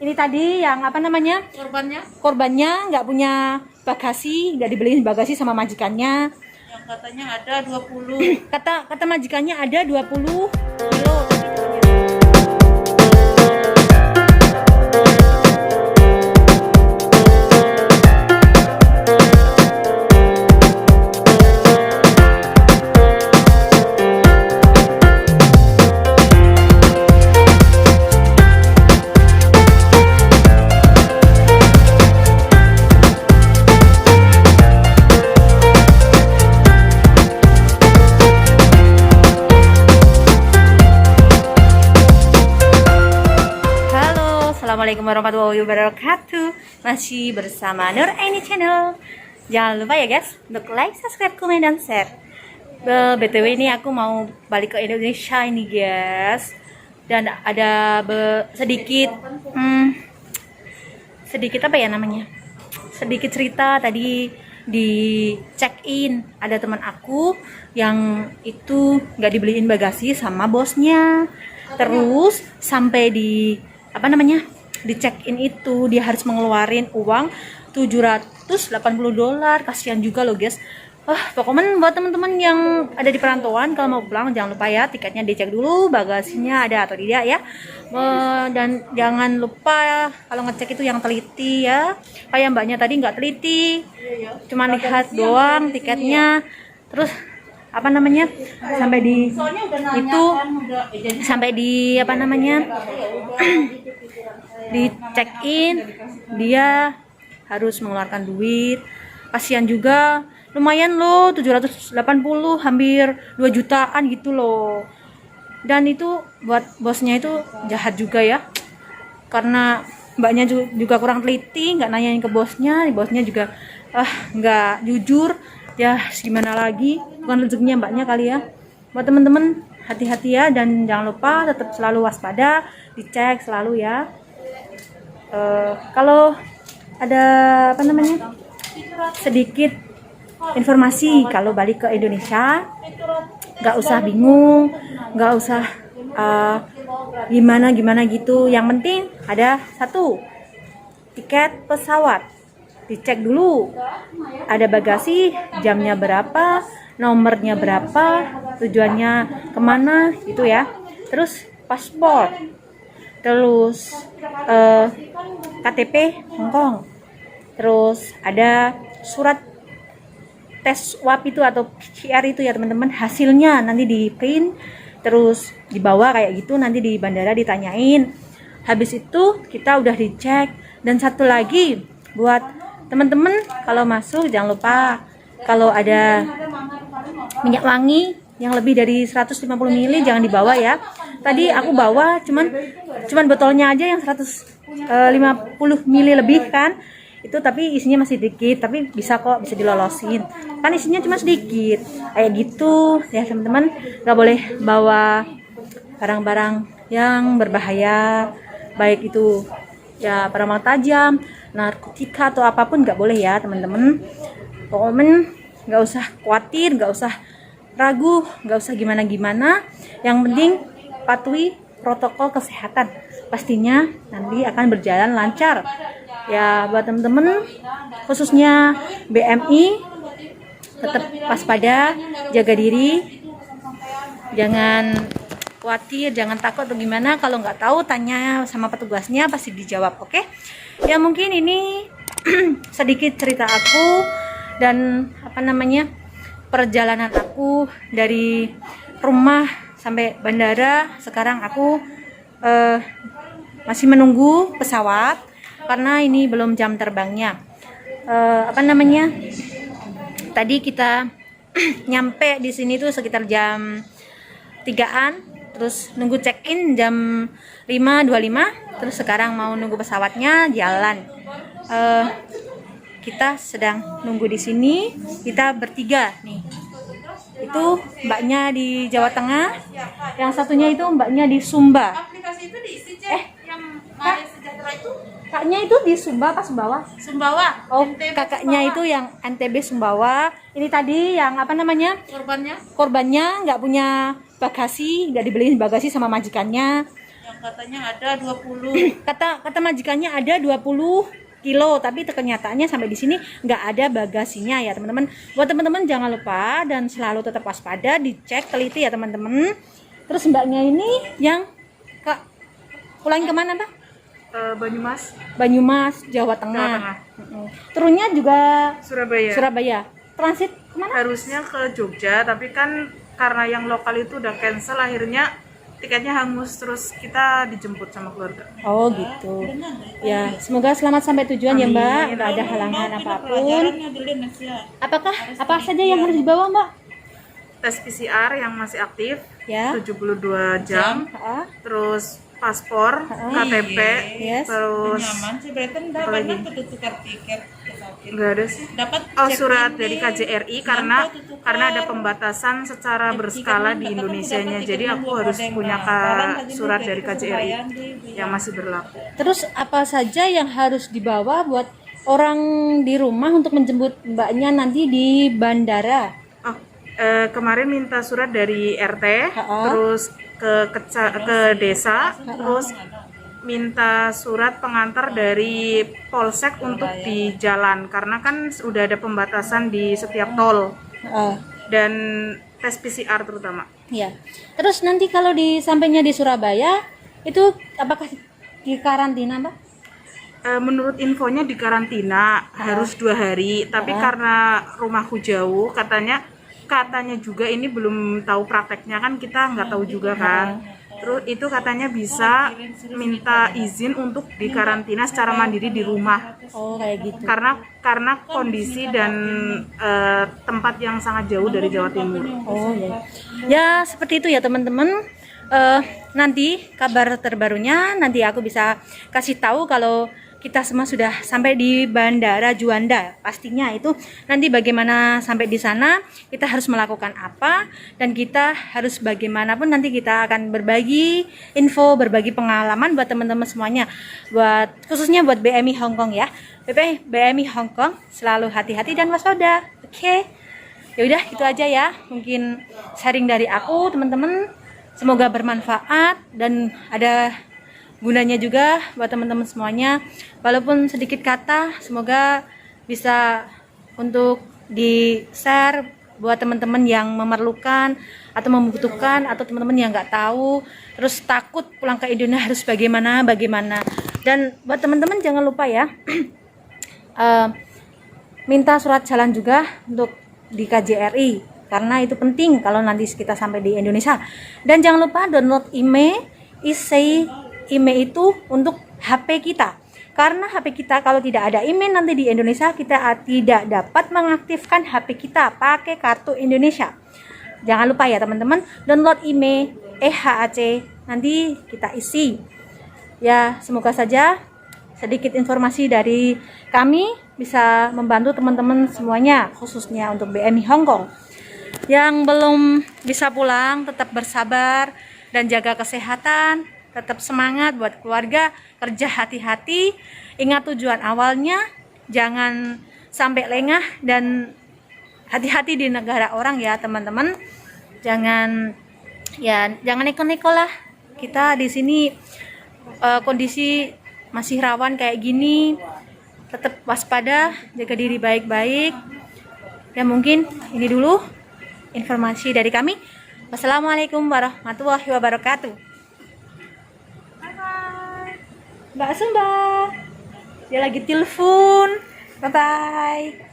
Ini tadi yang apa namanya? Korbannya nggak punya bagasi, nggak dibeliin bagasi sama majikannya. Yang katanya ada 20. Kata majikannya ada 20 kilo. Assalamualaikum warahmatullahi wabarakatuh. Masih bersama Nur Aini Channel. Jangan lupa ya guys untuk like, subscribe, komen, dan share. BTW ini aku mau balik ke Indonesia ini guys. Dan ada sedikit apa ya namanya, sedikit cerita. Tadi di check in ada teman aku yang itu nggak dibeliin bagasi sama bosnya. Terus sampai di apa namanya, di check in itu dia harus mengeluarin uang $780. Kasihan juga loh guys. Pokoknya buat teman-teman yang ada di perantauan, kalau mau pulang jangan lupa ya tiketnya dicek dulu bagasinya ada atau tidak ya. Dan jangan lupa kalau ngecek itu yang teliti ya. Kayak mbaknya tadi nggak teliti, cuma lihat doang tiketnya. Terus apa namanya, sampai di apa namanya di check in dia harus mengeluarkan duit. Kasihan juga, lumayan loh 780, hampir 2 jutaan gitu loh. Dan itu buat bosnya itu jahat juga ya, karena mbaknya juga kurang teliti, nggak nanyain ke bosnya. Bosnya juga nggak jujur ya, gimana lagi, bukan rezekinya mbaknya kali ya. Buat temen-temen hati-hati ya, dan jangan lupa tetap selalu waspada, dicek selalu ya. Kalau ada apa namanya sedikit informasi, kalau balik ke Indonesia nggak usah bingung, nggak usah gimana gitu. Yang penting ada satu, tiket pesawat dicek dulu, ada bagasi, jamnya berapa, nomornya berapa, tujuannya kemana gitu ya. Terus paspor, terus KTP Hongkong, terus ada surat tes swab itu atau PCR itu ya teman-teman, hasilnya nanti di print terus dibawa kayak gitu, nanti di bandara ditanyain. Habis itu kita udah dicek. Dan satu lagi buat teman-teman, kalau masuk jangan lupa kalau ada minyak wangi yang lebih dari 150 ml jangan dibawa ya. Tadi aku bawa cuman botolnya aja yang 150 ml lebih kan itu, tapi isinya masih dikit, tapi bisa dilolosin kan, isinya cuma sedikit kayak gitu ya teman-teman. Nggak boleh bawa barang-barang yang berbahaya, baik itu ya barang tajam, narkotika atau apapun, nggak boleh ya teman-teman. Pokoknya nggak usah khawatir, nggak usah ragu, nggak usah gimana-gimana. Yang penting patuhi protokol kesehatan, pastinya nanti akan berjalan lancar ya. Buat temen-temen khususnya BMI, tetap waspada, jaga diri, jangan khawatir, jangan takut atau gimana. Kalau nggak tahu tanya sama petugasnya, pasti dijawab. Oke ya, mungkin ini sedikit cerita aku dan apa namanya perjalanan aku dari rumah sampai bandara. Sekarang aku masih menunggu pesawat karena ini belum jam terbangnya. Apa namanya, tadi kita nyampe di sini tuh sekitar jam 3-an, terus nunggu check in jam 5.25, terus sekarang mau nunggu pesawatnya jalan. Kita sedang nunggu di sini, kita bertiga nih. Itu mbaknya di Jawa Tengah, yang satunya itu mbaknya di Sumba. Aplikasi itu diisi yang Sejahtera itu. Kakaknya itu di Sumba apa Sumbawa? Sumbawa. Oh, NTB kakaknya Sumbawa. itu yang NTB Sumbawa. Ini tadi yang apa namanya? Korbannya Korbannya nggak punya bagasi, nggak dibeliin bagasi sama majikannya. yang katanya ada 20. Kata majikannya ada 20 kilo, tapi kenyataannya sampai di sini nggak ada bagasinya ya teman-teman. Buat teman-teman jangan lupa dan selalu tetap waspada, dicek teliti ya teman-teman. Terus mbaknya ini yang Kak pulang kemana Mbak? Banyumas, Banyumas, Jawa Tengah. Turunnya juga Surabaya. Surabaya. Transit kemana? Harusnya ke Jogja, tapi kan karena yang lokal itu udah cancel, akhirnya tiketnya hangus, terus kita dijemput sama keluarga. Oh gitu. Ya, semoga selamat sampai tujuan ya Mbak. Nggak ada halangan apapun. Apakah apa saja yang harus dibawa Mbak? Tes PCR yang masih aktif, Ya. 72 jam, Ah, terus paspor, KTP, Yes. terus Nyaman sih, berarti enggak Apalagi? banyak tuh tukar tiket pesawat. nggak ada sih. Dapat Surat check-in dari di KJRI karena ada pembatasan secara berskala di Indonesianya. Jadi aku harus punya surat dari KJRI yang masih berlaku. terus apa saja yang harus dibawa buat orang di rumah untuk menjemput mbaknya nanti di bandara? Oh, kemarin minta surat dari RT, Ha-ha. terus ke desa, terus minta surat pengantar dari Polsek untuk di jalan karena kan udah ada pembatasan di setiap tol Ah, dan tes PCR terutama. ya. Terus nanti kalau sampainya di Surabaya itu apakah di karantina Mbak? Menurut infonya di karantina harus 2 hari, tapi karena rumahku jauh, katanya juga ini belum tahu prakteknya kan, kita nggak tahu juga kan. Terus itu katanya bisa minta izin untuk dikarantina secara mandiri di rumah Oh kayak gitu. karena kondisi dan tempat yang sangat jauh dari Jawa Timur. Oh ya. Ya seperti itu ya teman-teman. Nanti kabar terbarunya nanti aku bisa kasih tahu kalau kita semua sudah sampai di Bandara Juanda. Pastinya itu nanti bagaimana sampai di sana, kita harus melakukan apa, dan kita harus bagaimanapun nanti kita akan berbagi info, berbagi pengalaman buat teman-teman semuanya. Khususnya buat BMI Hong Kong ya. BMI Hong Kong selalu hati-hati dan waspada. Oke. Ya udah itu aja ya. Mungkin sharing dari aku teman-teman. Semoga bermanfaat dan ada gunanya juga buat teman-teman semuanya. Walaupun sedikit kata, semoga bisa untuk di-share buat teman-teman yang memerlukan atau membutuhkan, atau teman-teman yang nggak tahu terus takut pulang ke Indonesia harus bagaimana. Dan buat teman-teman jangan lupa ya minta surat jalan juga untuk di KJRI karena itu penting kalau nanti kita sampai di Indonesia. Dan jangan lupa download email itu untuk HP kita. Karena HP kita kalau tidak ada email nanti di Indonesia kita tidak dapat mengaktifkan HP kita pakai kartu Indonesia. Jangan lupa ya teman-teman, download email EHAC nanti kita isi. Ya, semoga saja sedikit informasi dari kami bisa membantu teman-teman semuanya, khususnya untuk BMI Hong Kong. Yang belum bisa pulang tetap bersabar dan jaga kesehatan. Tetap semangat buat keluarga, kerja hati-hati, ingat tujuan awalnya, jangan sampai lengah dan hati-hati di negara orang ya teman-teman. Jangan neko-neko lah. Kita di sini kondisi masih rawan kayak gini. Tetap waspada, jaga diri baik-baik. Ya mungkin ini dulu informasi dari kami. Wassalamualaikum warahmatullahi wabarakatuh. Mbak Sumba, dia lagi telepon. Bye bye.